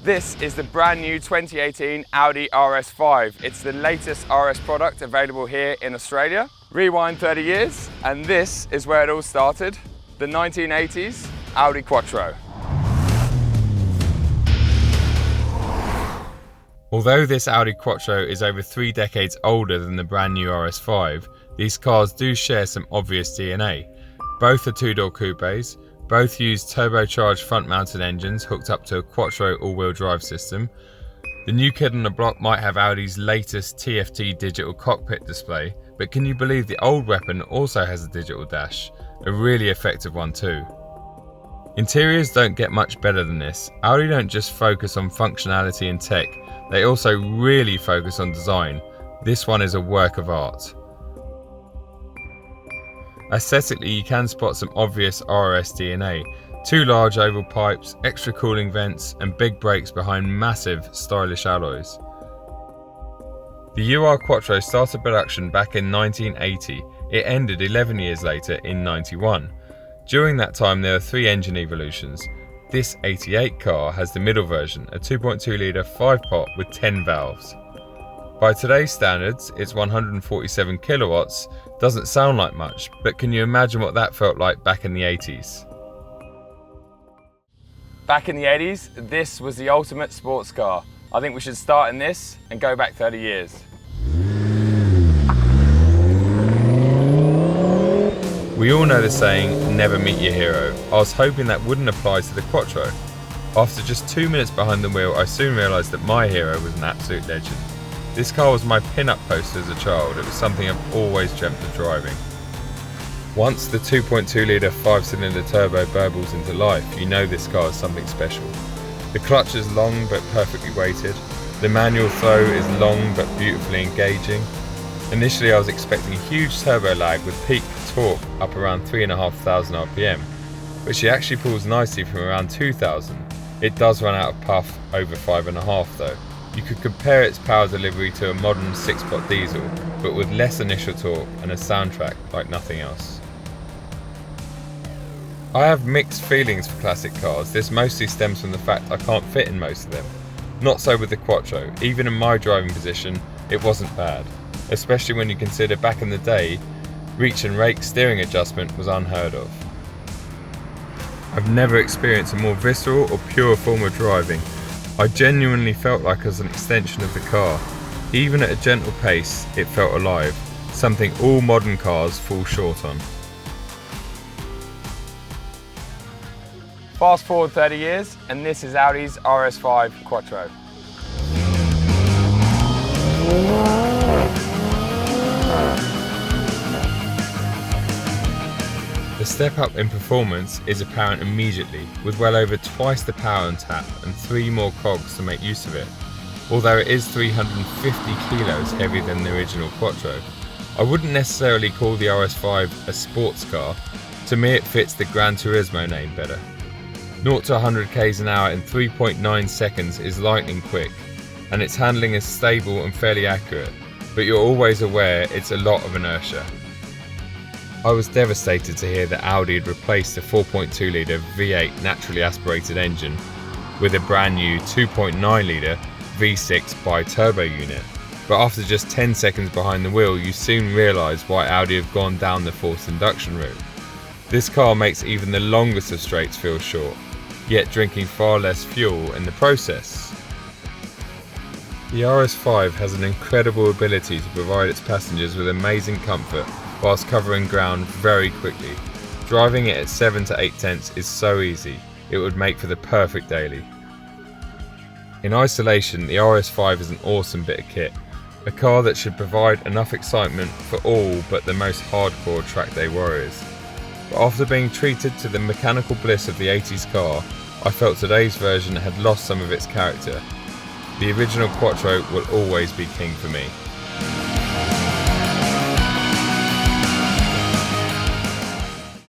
This is the brand new 2018 Audi RS5. It's the latest RS product available here in Australia. Rewind 30 years, and this is where it all started, the 1980s Audi Quattro. Although this Audi Quattro is over 3 decades older than the brand new RS5, these cars do share some obvious DNA. Both are two-door coupes, both use turbocharged front-mounted engines hooked up to a Quattro all-wheel drive system. The new kid on the block might have Audi's latest TFT digital cockpit display, but can you believe the old weapon also has a digital dash? A really effective one too. Interiors don't get much better than this. Audi don't just focus on functionality and tech, they also really focus on design. This one is a work of art. Aesthetically, you can spot some obvious RS DNA. 2 large oval pipes, extra cooling vents, and big brakes behind massive, stylish alloys. The UR Quattro started production back in 1980. It ended 11 years later in 91. During that time, there were 3 engine evolutions. This 88 car has the middle version, a 2.2 litre 5-pot with 10 valves. By today's standards, it's 147 kilowatts. Doesn't sound like much, but can you imagine what that felt like back in the 80s? Back in the 80s, this was the ultimate sports car. I think we should start in this and go back 30 years. We all know the saying, never meet your hero. I was hoping that wouldn't apply to the Quattro. After just 2 minutes behind the wheel, I soon realised that my hero was an absolute legend. This car was my pin-up poster as a child. It was something I've always dreamt of driving. Once the 2.2 litre 5-cylinder turbo burbles into life, you know this car is something special. The clutch is long but perfectly weighted. The manual throw is long but beautifully engaging. Initially I was expecting a huge turbo lag with peak torque up around 3,500 RPM, but she actually pulls nicely from around 2,000. It does run out of puff over 5.5 though. You could compare its power delivery to a modern 6-pot diesel, but with less initial torque and a soundtrack like nothing else. I have mixed feelings for classic cars. This mostly stems from the fact I can't fit in most of them. Not so with the Quattro. Even in my driving position, it wasn't bad. Especially when you consider back in the day, reach and rake steering adjustment was unheard of. I've never experienced a more visceral or pure form of driving. I genuinely felt like I was an extension of the car. Even at a gentle pace, it felt alive, something all modern cars fall short on. Fast forward 30 years, and this is Audi's RS5 Quattro. The step up in performance is apparent immediately, with well over twice the power on tap and 3 more cogs to make use of it. Although it is 350 kilos heavier than the original Quattro, I wouldn't necessarily call the RS5 a sports car. To me it fits the Gran Turismo name better. 0 to 100 km an hour in 3.9 seconds is lightning quick, and its handling is stable and fairly accurate, but you're always aware it's a lot of inertia. I was devastated to hear that Audi had replaced the 4.2 litre V8 naturally aspirated engine with a brand new 2.9 litre V6 bi-turbo unit. But after just 10 seconds behind the wheel, you soon realise why Audi have gone down the forced induction route. This car makes even the longest of straights feel short, yet drinking far less fuel in the process. The RS5 has an incredible ability to provide its passengers with amazing comfort whilst covering ground very quickly. Driving it at 7 to 8 tenths is so easy, it would make for the perfect daily. In isolation, the RS5 is an awesome bit of kit, a car that should provide enough excitement for all but the most hardcore track day warriors. But after being treated to the mechanical bliss of the 80s car, I felt today's version had lost some of its character. The original Quattro will always be king for me.